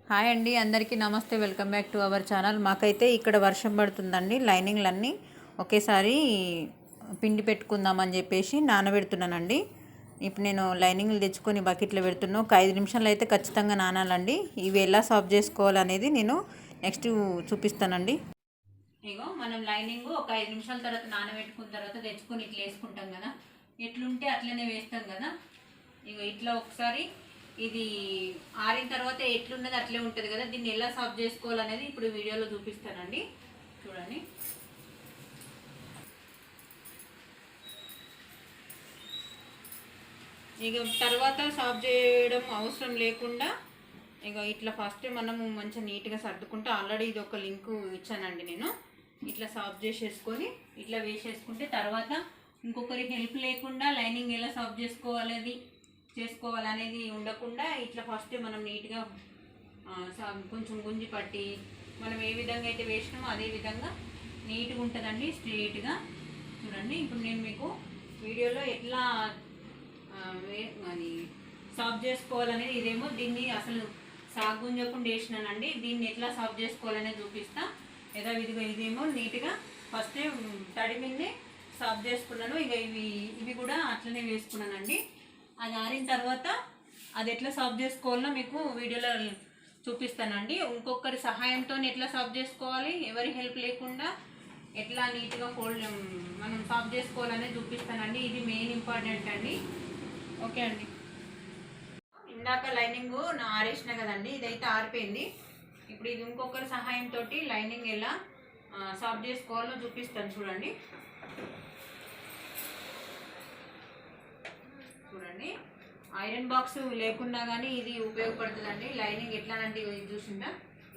Hi అండి, అందరికీ నమస్తే. Welcome back to our channel. మాకైతే ఇక్కడ వర్షం పడుతుందండి. లైనింగ్లన్నీ ఒకేసారి పిండి పెట్టుకుందామని చెప్పేసి నానబెడుతున్నానండి. ఇప్పుడు నేను లైనింగ్లు తెచ్చుకొని బకెట్లో పెడుతున్నాను. ఒక 5 నిమిషాలు అయితే ఖచ్చితంగా నానాలండి. ఇవి ఎలా సాఫ్ చేసుకోవాలనేది నేను నెక్స్ట్ చూపిస్తానండి. ఇగో మనం లైనింగ్ ఒక 5 నిమిషాల తర్వాత నానబెట్టుకున్న తర్వాత తెచ్చుకొని ఇట్లా వేసుకుంటాం కదా, ఎట్లుంటే అట్లనే వేస్తాం కదా. ఇగో ఇట్లా ఒకసారి ఇది ఆరిన తర్వాత ఎట్లున్నది అట్లే ఉంటుంది కదా. దీన్ని ఎలా సాఫ్ చేసుకోవాలనేది ఇప్పుడు వీడియోలో చూపిస్తానండి. చూడండి. ఇక తర్వాత సాఫ్ చేయడం అవసరం లేకుండా ఇక ఇట్లా ఫస్ట్ మనము మంచిగా నీట్గా సర్దుకుంటే, ఆల్రెడీ ఇది ఒక లింక్ ఇచ్చానండి నేను. ఇట్లా సాఫ్ చేసేసుకొని ఇట్లా వేసేసుకుంటే తర్వాత ఇంకొకరి హెల్ప్ లేకుండా లైనింగ్ ఎలా సాఫ్ చేసుకోవాలనేది ఉండకుండా ఇట్లా ఫస్ట్ మనం నీట్గా కొంచెం గుంజి పట్టి మనం ఏ విధంగా అయితే వేసినామో అదే విధంగా నీట్గా ఉంటుందండి, స్ట్రెయిట్గా. చూడండి, ఇప్పుడు నేను మీకు వీడియోలో ఎట్లా అది సాఫ్ చేసుకోవాలనేది, ఇదేమో దీన్ని అసలు సాగుంజకుండా వేసినానండి. దీన్ని ఎట్లా సాఫ్ చేసుకోవాలనేది చూపిస్తా. యథావిధిగా ఇదేమో నీట్గా ఫస్ట్ తడి మీదే సాఫ్ చేసుకున్నాను. ఇక ఇవి కూడా అట్లనే వేసుకున్నానండి. అది ఆరిన తర్వాత అది ఎట్లా సాఫ్ చేసుకోవాలో మీకు వీడియోలో చూపిస్తానండి. ఇంకొకరి సహాయంతో ఎట్లా సాఫ్ చేసుకోవాలి, ఎవరి హెల్ప్ లేకుండా ఎట్లా నీట్గా మనం సాఫ్ చేసుకోవాలనేది చూపిస్తానండి. ఇది మెయిన్ ఇంపార్టెంట్ అండి. ఓకే అండి. ఇందాక లైనింగ్ ఆరేసిన కదండి, ఇదైతే ఆరిపోయింది. ఇప్పుడు ఇది ఇంకొకరి సహాయంతో లైనింగ్ ఎలా సాఫ్ చేసుకోవాలో చూపిస్తాను. చూడండి. చూడండి, ఐరన్ బాక్స్ లేకున్నా కానీ ఇది ఉపయోగపడుతుందండి. లైనింగ్ ఎట్లానంటే ఇవి చూసిందా,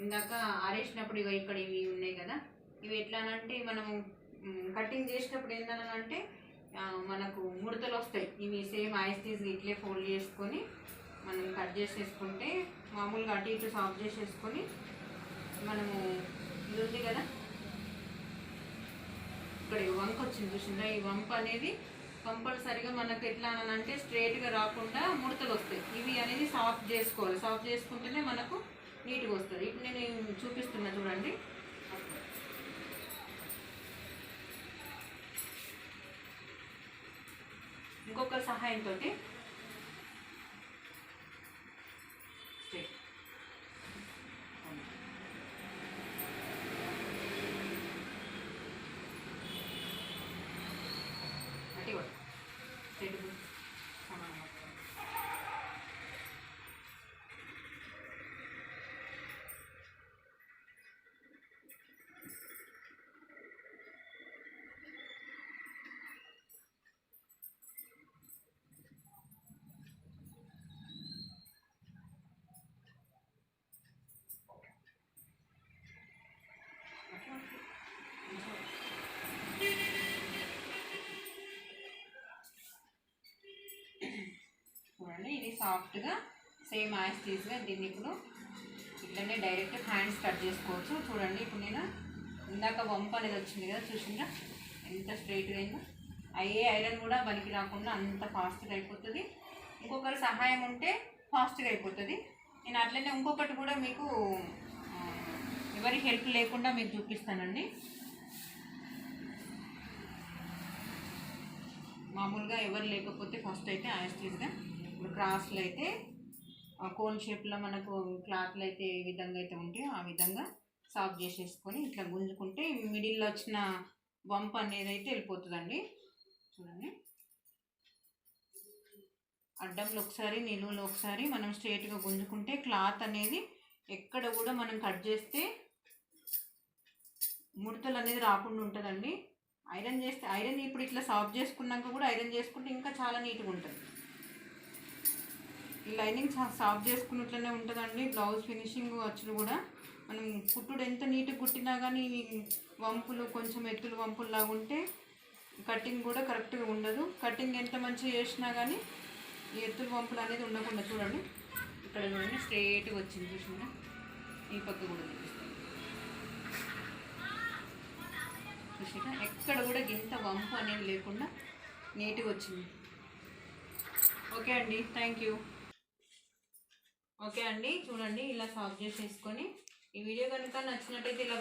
ఇందాక ఆరేసినప్పుడు ఇవి ఇక్కడ ఇవి ఉన్నాయి కదా, ఇవి ఎట్లానంటే మనము కటింగ్ చేసినప్పుడు ఏంటనంటే మనకు ముడతలు వస్తాయి. ఇవి సేమ్ ఐస్టీస్ ఇట్లే ఫోల్డ్ చేసుకొని మనం కట్ చేసేసుకుంటే మామూలుగా అటు ఇటు సాఫ్ చేసేసుకొని మనము ఇది ఉంది కదా, ఇక్కడ వంక వచ్చింది చూసిందా, ఈ వంక అనేది కంపల్సరీగా మనకు ఎట్లా అంటే స్ట్రైట్గా రాకుండా ముడతలు వస్తాయి. ఇవి అనేది సాఫ్ చేసుకోవాలి. సాఫ్ చేసుకుంటేనే మనకు నీట్గా వస్తుంది. ఇప్పుడు నేను చూపిస్తున్నా చూడండి. ఇంకొక సహాయంతో చూడండి, ఇది సాఫ్ట్గా సేమ్ యాస్టీస్గా దీన్ని ఇప్పుడు ఇట్లనే డైరెక్ట్ హ్యాండ్స్ కట్ చేసుకోవచ్చు. చూడండి, ఇప్పుడు నేను ఇందాక వంపు అనేది వచ్చింది కదా, చూసిందా ఎంత స్ట్రైట్గా అయిందో. అయ్యే ఐరన్ కూడా పనికి రాకుండా అంత ఫాస్ట్గా అయిపోతుంది. ఇంకొకరి సహాయం ఉంటే ఫాస్ట్గా అయిపోతుంది. నేను అట్లనే ఇంకొకటి కూడా మీకు ఎవరి హెల్ప్ లేకుండా మీకు చూపిస్తానండి. మామూలుగా ఎవరు లేకపోతే ఫస్ట్ అయితే యాస్టీస్గా ఇప్పుడు క్రాస్లు అయితే కోన్ షేప్లో మనకు క్లాత్లు అయితే ఏ విధంగా అయితే ఉంటాయో ఆ విధంగా సాఫ్ చేసేసుకొని ఇట్లా గుంజుకుంటే మిడిల్లో వచ్చిన వంపు అనేది అయితే వెళ్ళిపోతుందండి. చూడండి, అడ్డంలో ఒకసారి నిలువులో ఒకసారి మనం స్ట్రైట్గా గుంజుకుంటే క్లాత్ అనేది ఎక్కడ కూడా మనం కట్ చేస్తే ముడతలు అనేది రాకుండా ఉంటుందండి. ఐరన్ ఇప్పుడు ఇట్లా సాఫ్ చేసుకున్నాక కూడా ఐరన్ చేసుకుంటే ఇంకా చాలా నీట్గా ఉంటుంది. ఈ లైనింగ్ సాఫ్ చేసుకున్నట్లనే ఉంటుందండి. బ్లౌజ్ ఫినిషింగ్ వచ్చుడు కూడా మనం కుట్టుడు ఎంత నీట్గా కుట్టినా కానీ వంపులు కొంచెం ఎత్తులు వంపుల్లాగా ఉంటే కటింగ్ కూడా కరెక్ట్గా ఉండదు. కటింగ్ ఎంత మంచిగా చేసినా కానీ ఈ ఎత్తులు వంపులు అనేది ఉండకుండా. చూడండి, ఇక్కడ చూడండి స్ట్రైట్గా వచ్చింది చూసిందా. ఈ పక్క కూడా చూపిస్తాను చూసినా, ఎక్కడ కూడా గింత వంపు అనేది లేకుండా నీట్గా వచ్చింది. ఓకే అండి, థ్యాంక్ యూ. ఓకే అండి, చూడండి ఇలా సాఫ్ చేసేసుకొని, ఈ వీడియో కనుక నచ్చినట్టయితే ఇలా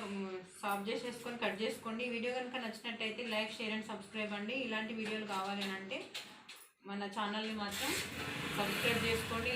సాఫ్ చేసేసుకొని కట్ చేసుకోండి. ఈ వీడియో కనుక నచ్చినట్టయితే లైక్, షేర్ అండ్ సబ్స్క్రైబ్ అండి. ఇలాంటి వీడియోలు కావాలి అంటే మన ఛానల్ని మాత్రం సబ్స్క్రైబ్ చేసుకోండి.